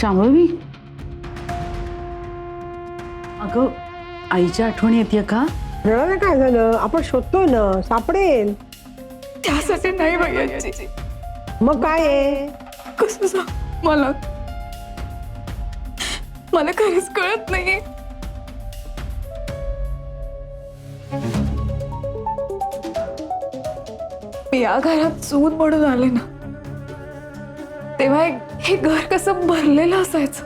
शांभवी, अगं आईची आठवण येते का? रडायला काय झालं? आपण शोधतोय ना, सापडेल. त्यासाठी नाही भैयाची. मग काय आहे? कसं सांग मला, मला खरंच कळत नाहीये. मी या घरात चून म्हणून आले ना, तेव्हा हे घर कसं भरलेलं असायचं.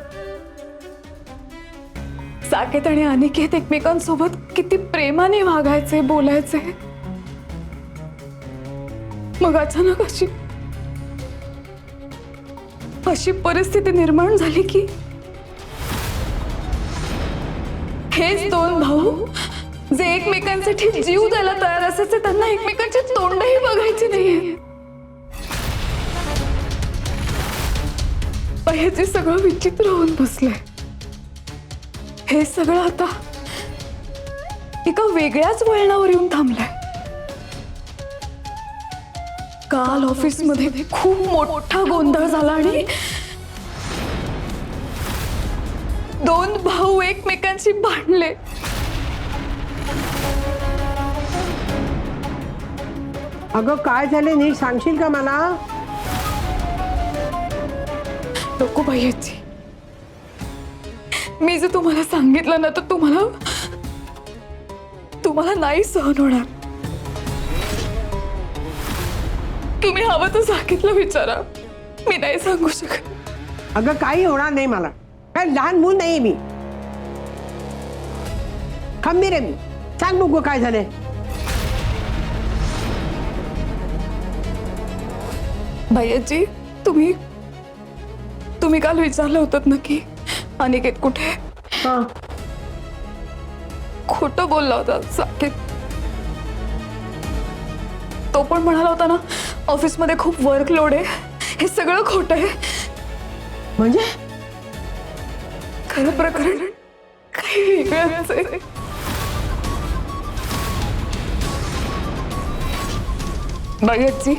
साकेत आणि अनिकेत एकमेकांसोबत किती प्रेमाने वागायचे, बोलायचे. मग अचानक अशी परिस्थिती निर्माण झाली की हेच दोन भाऊ जे एकमेकांसाठी जीव द्यायला तयार असायचे, त्यांना एकमेकांचे तोंडही बघायचे नाहीये. हे सगळं विचित्र होऊन बसलंय. हे सगळं आता एका वेगळ्याच वळणावर येऊन थांबलंय. काल ऑफिसमध्ये खूप मोठा गोंधळ झाला आणि दोन भाऊ एकमेकांशी भांडले. अगं काय झालं, नीट सांगशील का मला? नको भैयाची, मी जर तुम्हाला सांगितलं ना तर तुम्हाला नाही सहन होणार. तुम्ही हवं तर साकेतला विचारा, मी नाही सांगू शकत. अगं काही होणार नाही मला, काय लहान मूल नाहीये मी. खंबीर आहे मी. सांग बघू काय झालंय. भैयाजी, तुम्ही काल विचारलं होतं ना की अनिकेत कुठे? हा, खोटं बोलला होता साकेत. तो पण म्हणाला होता ना ऑफिसमध्ये खूप वर्कलोड आहे. हे सगळं खोटं आहे. म्हणजे खरं प्रकरण काही वेगळंच आहे. भैयाजी,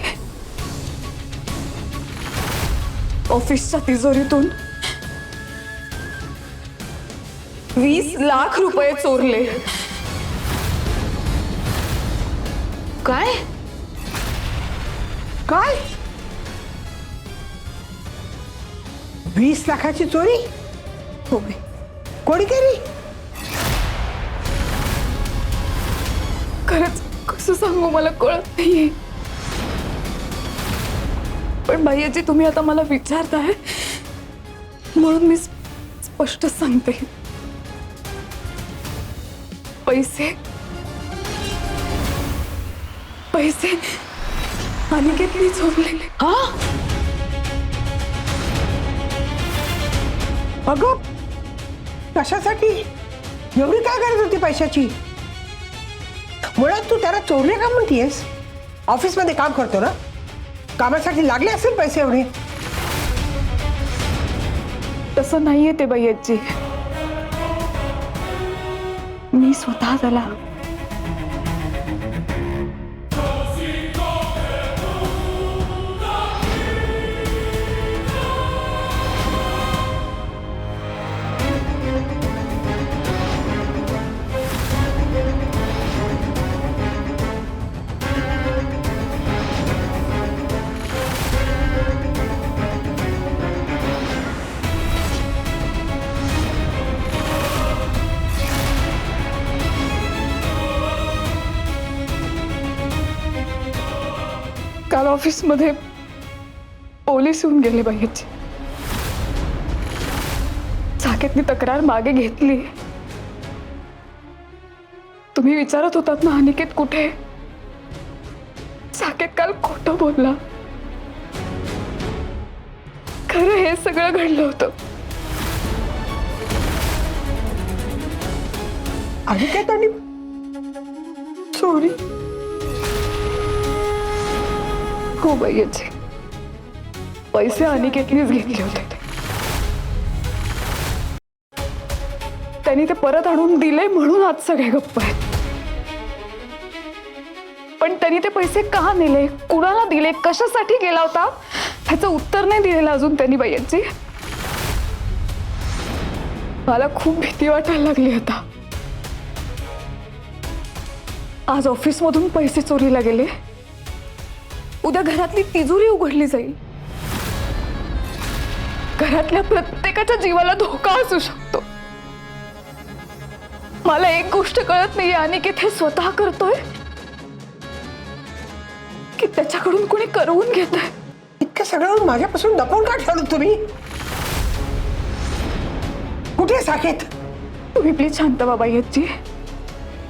ऑफिसच्या तिजोरीतून 20 लाख रुपये चोरले. काय? काय? 20 लाखाची चोरी हो बाई. कोणी केली? खरंच कसं सांगू मला कळत नाहीये. पण भैयाजी, तुम्ही आता मला विचारताय म्हणून मी स्पष्ट सांगते. पैसे अनिकेतने चोरलेले. हा? अगं कशासाठी? एवढी काय गरज होती पैशाची? मुळात तू त्याला चोरले का म्हणतीयस? ऑफिसमध्ये काम करतो ना, कामासाठी लागले असेल पैसे एवढे. तसं नाहीये ते भैयाजी. मी स्वतः त्याला काल ऑफिसमध्ये पोलीस येऊन गेले भैयाजी. साकेतने तक्रार मागे घेतली. तुम्ही विचारत होतात ना अनिकेत कुठे? साकेत काल खोटं बोलला. खरं हे सगळं घडलं होतं. अनिकेत आणि चोरी? हो भैयाजी, पैसे अनिकेतनेच घेतले होते. त्यांनी ते परत आणून दिले म्हणून आज सगळे गप्प आहेत. पण त्यांनी ते पैसे का नेले, कुणाला दिले, कशासाठी गेला होता ह्याचं उत्तर नाही दिलेलं अजून त्यांनी भैयाजी. मला खूप भीती वाटायला लागली आता. आज ऑफिसमधून पैसे चोरीला गेले, उद्या घरातली तिजोरी उघडली जाईल. घरातल्या प्रत्येकाच्या जीवाला धोका असू शकतो. मला एक गोष्ट कळत नाही, अनिकेत हे स्वतः करतोय की त्याच्याकडून कोणी करवून घेत आहे. इतकं सगळं माझ्यापासून लपवून का ठेवलं तुम्ही? कुठे साकेत? तुम्ही प्लीज शांत बाबा येतजी.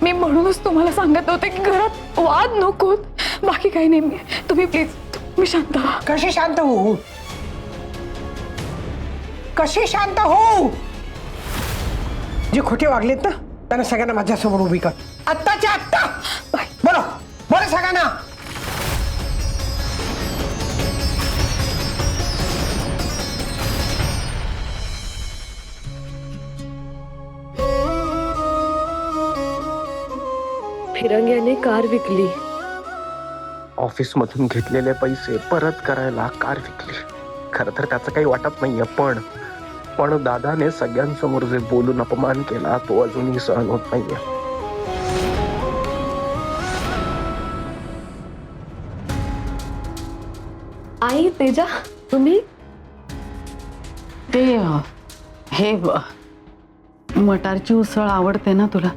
मी म्हणूनच तुम्हाला सांगत होते की घरात वाद नकोत, बाकी काही नाही. तुम्ही प्लीज तुम्ही शांत व्हा. कशी शांत होऊ? कशी शांत होऊ? जे खोटे वागलेत ना त्यांना सगळ्यांना माझ्यासमोर उभी कर. आत्ताच्या आत्ता बोलो बोला सगळ्यांना. फिरंग्याने कार विकली. ऑफिस मधून घेतलेले पैसे परत करायला कार विकली. खरं तर त्याचं काही वाटत नाहीये, पण दादाने सगळ्यांसमोर जे बोलून अपमान केला तो अजूनही सहन होत नाहीये. आई तेजा तुम्ही ते हे मटारची उसळ आवडते ना तुला,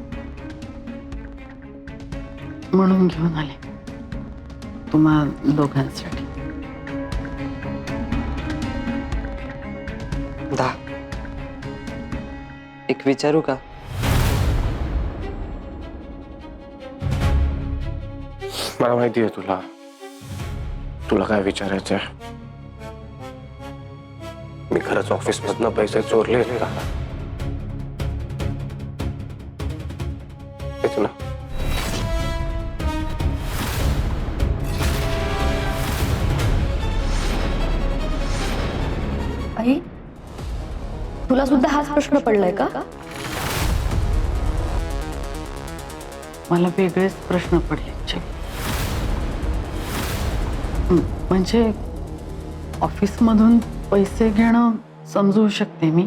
म्हणून घेऊन आले तुम्हा दोघांसाठी. दा एक विचारू का? मला माहिती आहे तुला काय विचारायचंय. मी खरंच ऑफिस मधनं पैसे चोरले का? तेच ना. आई तुला सुद्धा हाच प्रश्न पडलाय का? मला वेगळेच प्रश्न पडले. म्हणजे ऑफिसमधून पैसे घेणं समजू शकते मी,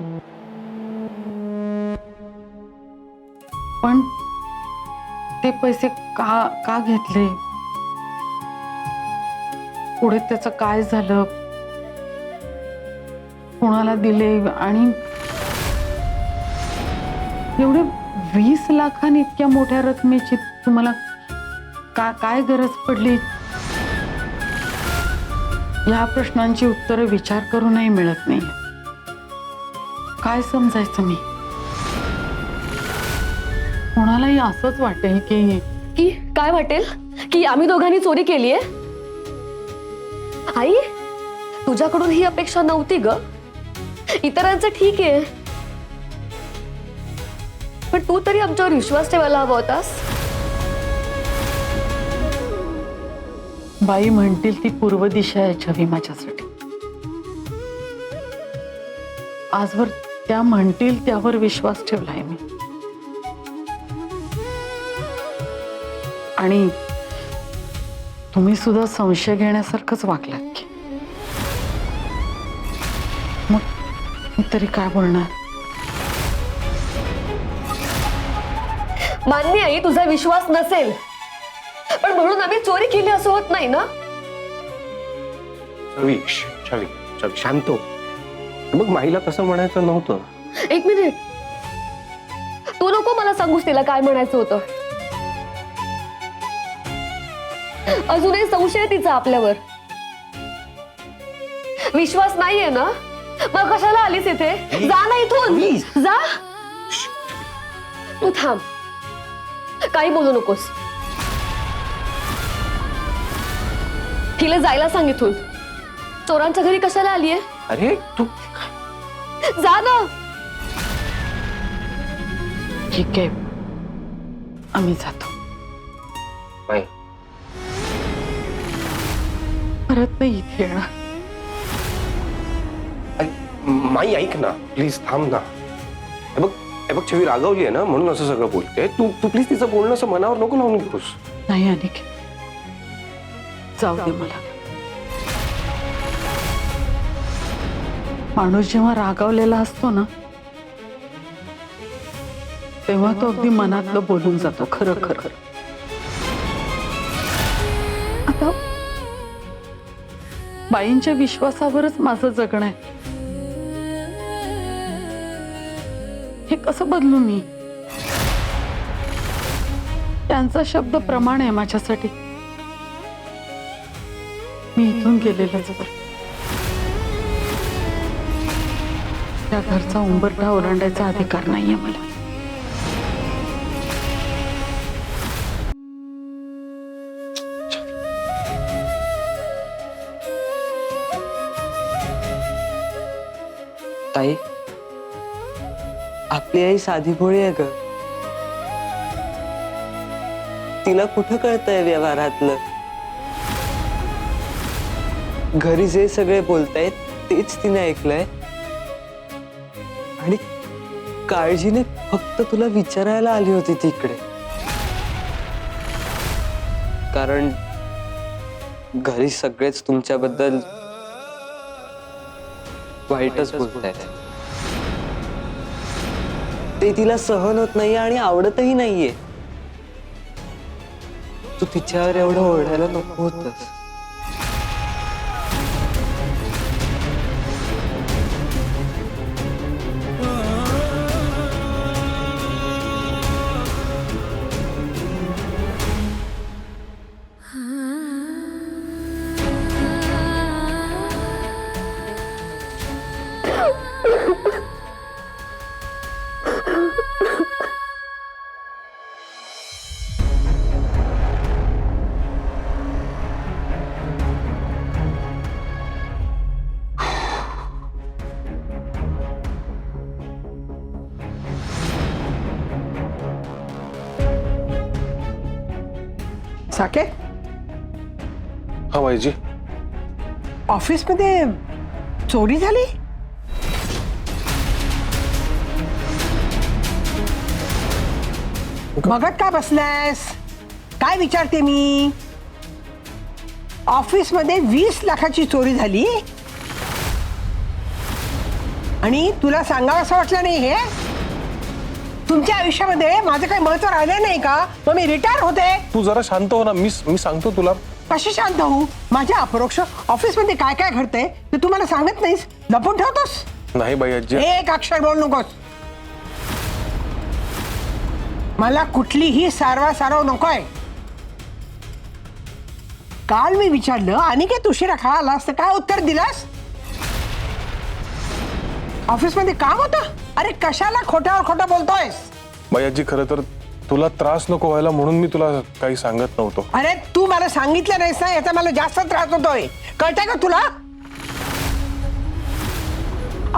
पण ते पैसे का घेतले, पुढे त्याचं काय झालं, कोणाला दिले, आणि एवढे 20 लाखांनी इतक्या मोठ्या रकमेची तुम्हाला काय गरज पडली? या प्रश्नांची उत्तरं विचार करूनही मिळत नाही. काय समजायचं मी? कोणालाही असंच वाटेल की काय वाटेल की आम्ही दोघांनी चोरी केलीये? आई तुझ्याकडून ही अपेक्षा नव्हती ग. इतरांचं ठीक आहे, पण तू तरी आमच्यावर विश्वास ठेवायला हवा होतास. बाई म्हणतील ती पूर्व दिशा आहे छवी माझ्यासाठी. आजवर त्या म्हणतील त्यावर विश्वास ठेवलाय मी, आणि तुम्ही सुद्धा संशय घेण्यासारखंच वागलात की. मग मी तरी काय बोलणार? मान्य आहे तुझा विश्वास नसेल, पण म्हणून आम्ही चोरी केली असं होत नाही ना. छवी शांत हो. मग माईला तसं म्हणायचं नव्हतं. एक मिनिट, तू नको मला सांगूस तिला काय म्हणायचं होतं. अजूनही संशय तिचा आपल्यावर. विश्वास नाहीये ना, मग कशाला आलीस इथे? जा ना इथून, जा. तू थांब, काही बोलू नकोस. तिला जायला सांग इथून. चोरांच्या घरी कशाला आलीये? अरे तू जा ना. ठीक आहे, आम्ही जातो. माई परत नाही इथे येणार. माई ऐक ना प्लीज, थांब ना. हे बघ छवी रागवली आहे ना म्हणून असं सगळं बोलते. तू प्लीज तिचं बोलणं असं मनावर नको लावून घेऊस. नाही अनिकेत, जाऊ दे मला. माणूस जेव्हा रागावलेला असतो ना तेव्हा तो अगदी मनातलं बोलून जातो. खरं खरं. आता बाईंच्या विश्वासावरच माझं जगणं आहे. हे कसं बदलू मी? त्यांचा शब्द प्रमाण आहे माझ्यासाठी. मी इथून गेलेलंच बरं. त्या घरचा उंबरठा ओलांडायचा अधिकार नाहीये मला. ताई, आपली आई साधी भोळी आहे ग. तिला कुठं कळतंय व्यवहारातलं. घरी जे सगळे बोलतायत तेच तिने ऐकलंय आणि काळजीने फक्त तुला विचारायला आली होती तिकडे. कारण घरी सगळेच तुमच्याबद्दल वाईटच बोलतायत. ते तिला सहन होत नाहीये आणि आवडतही नाहीये. तू तिच्यावर एवढं ओरडायला नको होतस. साकेत, हा बाईजी. ऑफिसमध्ये चोरी झाली? बघत काय बसलायस? काय विचारते मी? ऑफिसमध्ये 20 लाखाची चोरी झाली आणि तुला सांगावं असं वाटलं नाही हे? तुमच्या आयुष्यामध्ये माझं काही महत्व राहिलं नाही का? मग मी रिटायर होते. तू जरा शांत हो ना. मी सांगतो तुला. कशी शांत होऊ? माझ्या अपरोक्ष ऑफिसमध्ये काय काय घडतंय ते तू मला सांगत नाहीस, लपून ठेवतोस. नाही बाई आजी. एक अक्षर बोल नकोस. मला कुठलीही सारवा नकोय. काल मी विचारलं अनिकेत उशिरा का आलास तर काय उत्तर दिलास? ऑफिसमध्ये काम होतं? अरे कशाला खोट्यावर खोटं बोलतोयस? बाई आजी, खरं तर तुला त्रास नको व्हायला म्हणून मी तुला काही सांगत नव्हतो. अरे तू मला सांगितलं नाहीस ना, याचा मला जास्त त्रास होतोय. कळतंय का तुला?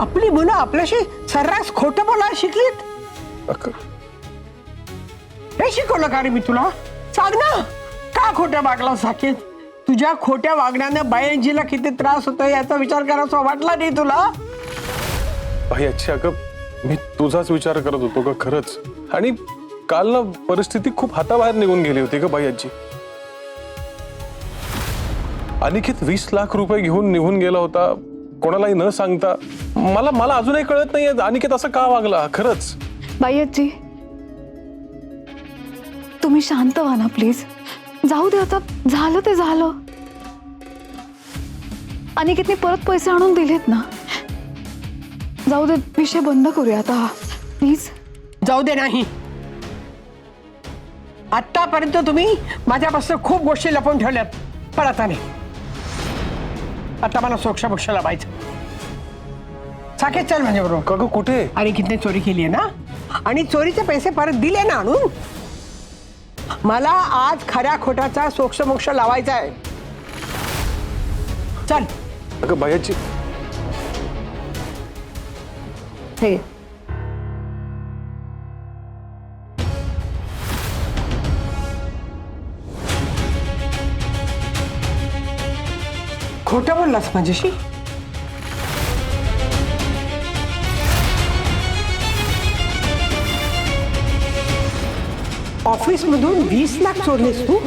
आपली मुलं आपल्याशी सर्रास खोटं बोलायला शिकलीत. हे शिकवलं का रे मी तुला? सांग ना, का खोटं वागला साकेत? तुझ्या खोट्या वागण्यानं बायंजीला किती त्रास होतोय याचा विचार करायचा वाटला नाही तुला? बाई आजी, अगं मी तुझाच विचार करत होतो का खरंच. आणि काल ना परिस्थिती खूप हाताबाहेर निघून गेली होती का बाई आजी. अनिकेत 20 लाख रुपये घेऊन निघून गेला होता कोणालाही न सांगता. मला अजूनही कळत नाहीये अनिकेत असं का वागला खरंच. बाई आजी, तुम्ही शांत व्हा ना प्लीज. जाऊ दे आता, झालं ते झालं. अनिकेतने परत पैसे आणून दिलेत ना. जाऊ दे, विषय बंद करूया आता प्लीज. जाऊ दे नाही. आतापर्यंत तुम्ही माझ्यापासून खूप गोष्टी लपवून ठेवल्यात, पण आता नाही. आता मला सोक्ष मोक्ष लावायचं. साकेत चल माझ्याबरोबर. का ग, कुठे? अनिकेतने चोरी केली आहे ना, आणि चोरीचे पैसे परत दिले ना आणून. मला आज खऱ्या खोटाचा सोक्ष मोक्ष लावायचा आहे. चल. अगं बाई आजी, हे खोटं बोललास माझ्याशी? ऑफिस मधून 20 लाख चोरलेस तू?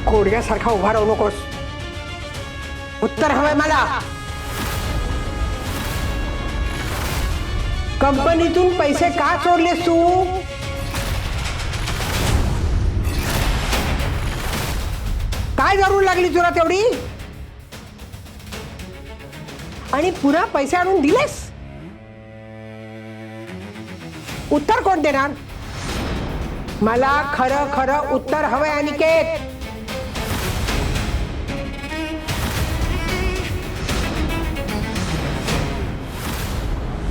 कोडग्यासारखा उभा राहू नकोस. उत्तर हवंय मला. कंपनीतून पैसे का चोरलेस तू? काय जरूर लागली तुला तेवढी? आणि पुन्हा पैसे आणून दिलेस? उत्तर कोण देणार? मला खरं खरं उत्तर हवंय अनिकेत.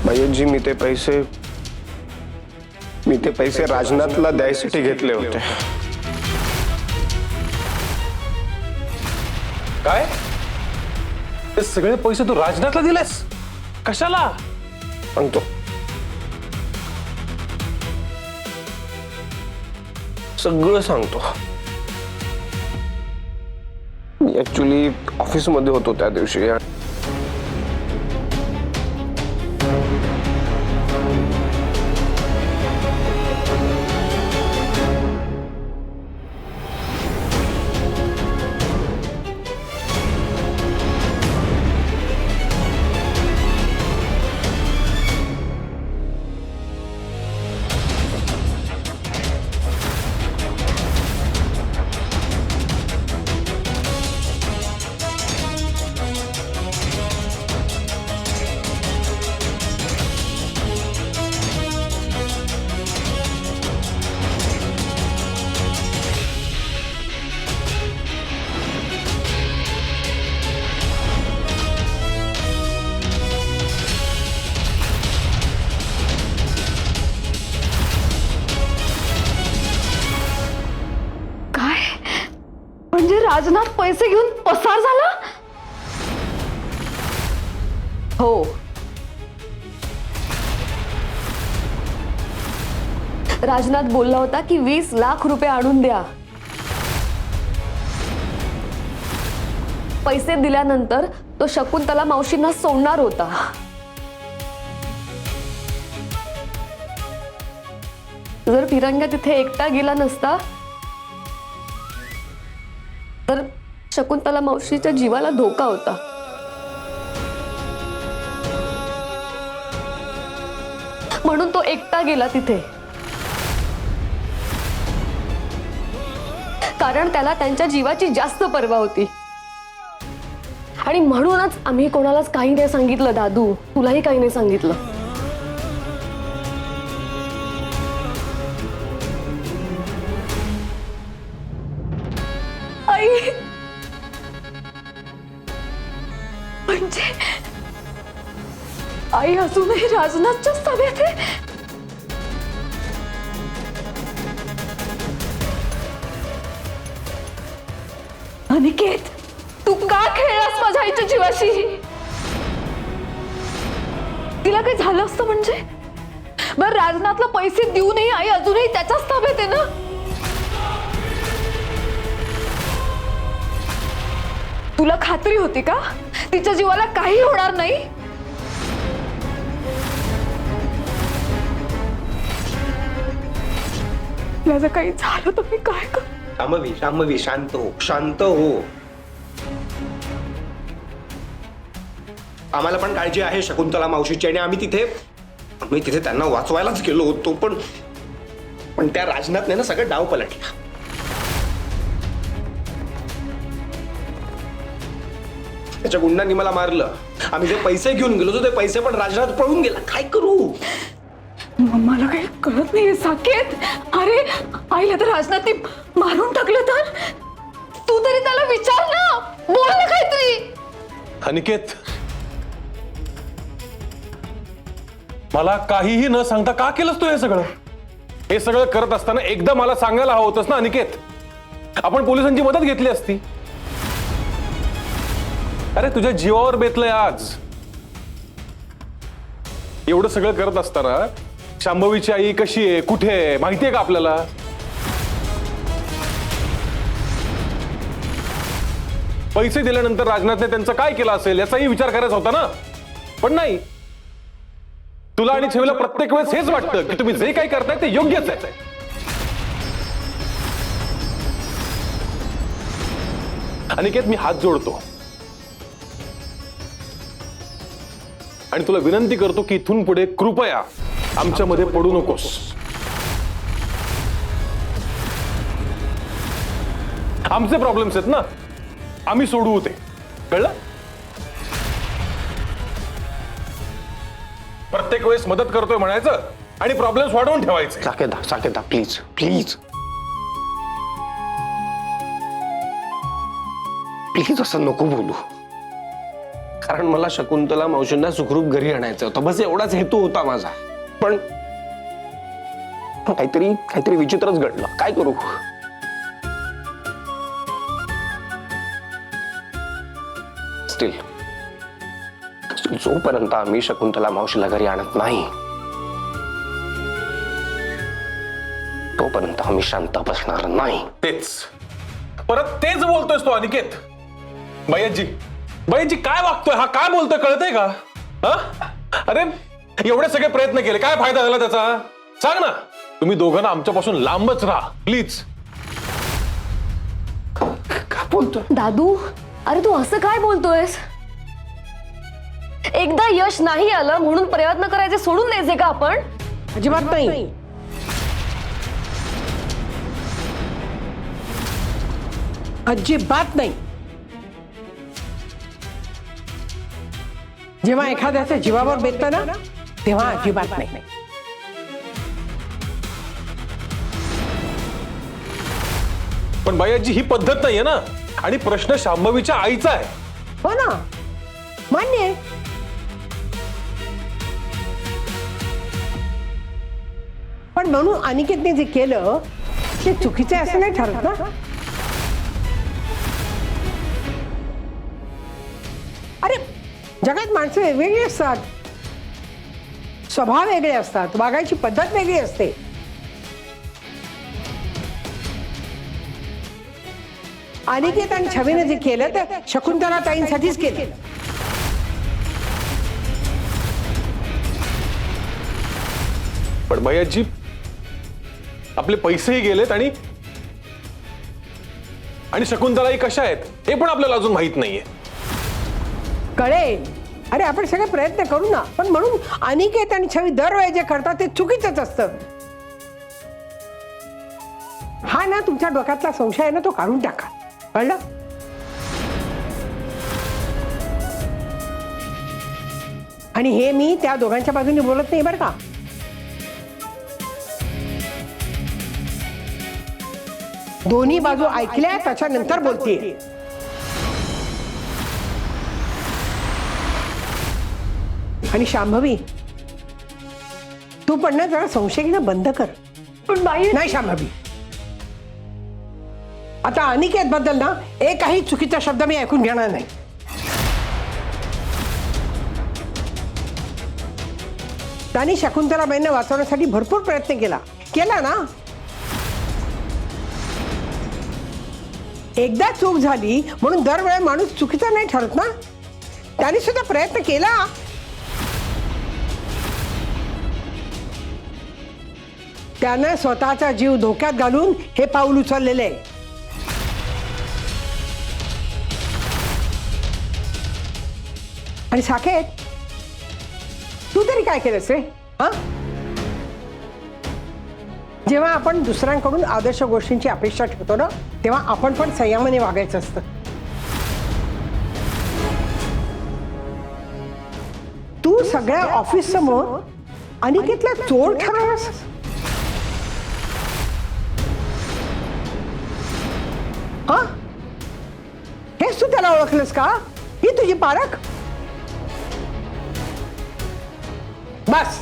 भैयाजी मी ते पैसे राजनाथला द्यायसाठी घेतले होते. काय ते सगळे पैसे तू राजनाथला दिलेस? कशाला? सांगतो. सगळं सांगतो. मी ऍक्च्युली ऑफिसमध्ये होतो त्या दिवशी. म्हणजे राजनाथ पैसे घेऊन पसार झाला? हो, राजनाथ बोलला होता की 20 लाख रुपये आणून द्या. पैसे दिल्यानंतर तो शकुंतला मावशींना सोडणार होता. जर फिरंग्या तिथे एकटा गेला नसता तर शकुंतला मावशीच्या जीवाला धोका होता. म्हणून तो एकटा गेला तिथे, कारण त्याला त्यांच्या जीवाची जास्त पर्वा होती. आणि म्हणूनच आम्ही कोणालाच काही नाही सांगितलं. दादू, तुलाही काही नाही सांगितलं. आई, म्हणजे आई अजूनही राजनाथच्या ताब्यात आहे? अनिकेत, तू का खेळलास माझ्या आईच्या जीवाशी? तिला काही झालं असतं म्हणजे? बरं, राजनाथला पैसे देऊनही आई अजूनही त्याच्याच ताब्यात आहे ना? तुला खात्री होती का तिच्या जीवाला काही होणार नाही? जर काही झालं तर मी काय करू? शांभवी शांत हो, शांत हो. आम्हाला पण काळजी आहे शकुंतला मावशीची, आणि आम्ही तिथे त्यांना वाचवायलाच गेलो होतो. पण त्या राजनाथने ना सगळं डाव पलटला. त्याच्या गुंडांनी मला मारलं. आम्ही जे पैसे घेऊन गेलो होतो ते पैसे पण राजनाथ पळून गेला. काय करू? मला काही कळत नाही साकेत. अरे, आईला तर राजनाथने मारून टाकलं तर? तू तरी त्याला विचार ना, बोल ना काहीतरी. अनिकेत, मला काहीही न सांगता का केलंस तू हे सगळं? हे सगळं करत असताना एकदा मला सांगायला हवं होतंस ना अनिकेत. आपण पोलिसांची मदत घेतली असती. अरे, तुझ्या जीवावर बेतलंय आज. एवढं सगळं करत असताना शांभवीची आई कशी आहे, कुठे आहे, माहितीये का आपल्याला? पैसे दिल्यानंतर राजनाथने त्यांचं काय केलं असेल याचाही विचार करायचा होता ना. पण नाही, तुला आणि छेवीला प्रत्येक वेळेस हेच वाटतं की तुम्ही जे काही करताय ते योग्यच आहे. अनिकेत, मी हात जोडतो. आणि तुला विनंती करतो की इथून पुढे कृपया आमच्यामध्ये पडू नकोस. आमचे प्रॉब्लेम्स आहेत ना, आम्ही सोडवू ते, कळलं? प्रत्येक वेळेस मदत करतोय म्हणायचं आणि प्रॉब्लेम्स वाढवून ठेवायचे. साकेता प्लीज प्लीज प्लीज असं नको बोलू. कारण मला शकुंतला मावशींना सुखरूप घरी आणायचं होतं, बस एवढाच हेतू होता माझा. पण काहीतरी विचित्रच घडलं. काय करू? स्टील जोपर्यंत आम्ही शकुंतला मावशीला घरी आणत नाही तोपर्यंत आम्ही शांत बसणार नाही. परत तेच बोलतोयस तो अनिकेत. भैयाजी काय वागतोय हा? काय बोलतोय कळतंय का? अरे एवढे सगळे प्रयत्न केले, काय फायदा झाला त्याचा? सांग ना. तुम्ही दोघांना आमच्यापासून लांबच राहा प्लीज. काय बोलतोय दादू, अरे तू असं काय बोलतोयस? एकदा यश नाही आलं म्हणून प्रयत्न करायचे सोडून द्यायचे का आपण? अजिबात नाही. अजिबात नाही. जेव्हा एखाद्याच्या जीवावर बेततं ना तेव्हा अजिबात नाही. पण भैयाजी ही पद्धत नाहीये ना, आणि प्रश्न शांभवीच्या आईचा आहे. हो ना, मान्य आहे. पण म्हणून अनिकेतने जे केलं ते चुकीचं आहे असं नाही ठरत ना. अरे जगात माणसं वेगवेगळी असतात, स्वभाव वेगळे असतात, वागायची पद्धत वेगळी असते. अनिकेत आणि छवीने जे केलं ते शकुंतला ताईंसाठीच केलं. पण भैयाजी आपले पैसेही गेलेत आणि शकुंतलाही कशा आहेत हे पण आपल्याला अजून माहित नाहीये. कळेल. अरे आपण सगळे प्रयत्न करू ना, पण म्हणून अनिकेत आणि छवी दरवेळी जे करतात ते चुकीचंच असतं. हा ना तुमच्या डोक्यातला संशय आहे ना, तो काढून टाका. कळलं? आणि हे मी त्या दोघांच्या बाजूने बोलत नाही बरं का. दोन्ही बाजू ऐकल्या त्याच्यानंतर बोलते. आणि शांभवी तू पण ना जरा संशय घेणं बंद कर. पण बाई, नाही शांभवी, आता अनिकेत बद्दल ना एकही चुकीचा शब्द मी ऐकून घेणार नाही. त्यांनी शकुंतलाबाईंना वाचवण्यासाठी भरपूर प्रयत्न केला ना. एकदा चूक झाली म्हणून दरवेळी माणूस चुकीचा नाही ठरत ना. त्यांनी सुद्धा प्रयत्न केला. त्यानं स्वतःचा जीव धोक्यात घालून हे पाऊल उचललेले आहे. आणि साकेत तू तरी काय केलंस रे? हा, जेव्हा आपण दुसऱ्यांकडून आदर्श गोष्टींची अपेक्षा ठेवतो ना तेव्हा आपण पण संयमाने वागायचं असतं. तू सगळ्या ऑफिस समोर अनिकेतला चोर ठरवलास. हा, हेच तू त्याला ओळखलंस का? ही तुझी पारख? बस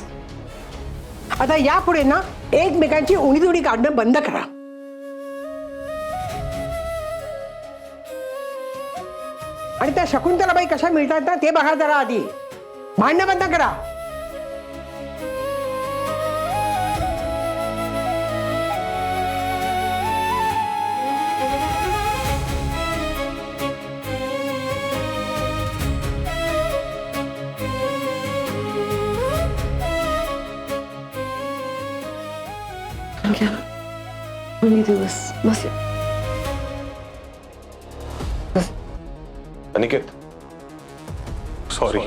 आता यापुढे ना एकमेकांची उणीधुणी काढणं बंद करा. आणि त्या शकुंतलाबाई कशा मिळतात ना ते बघा जरा आधी. भांडणं बंद करा. दिवस बस. अनिकेत सॉरी.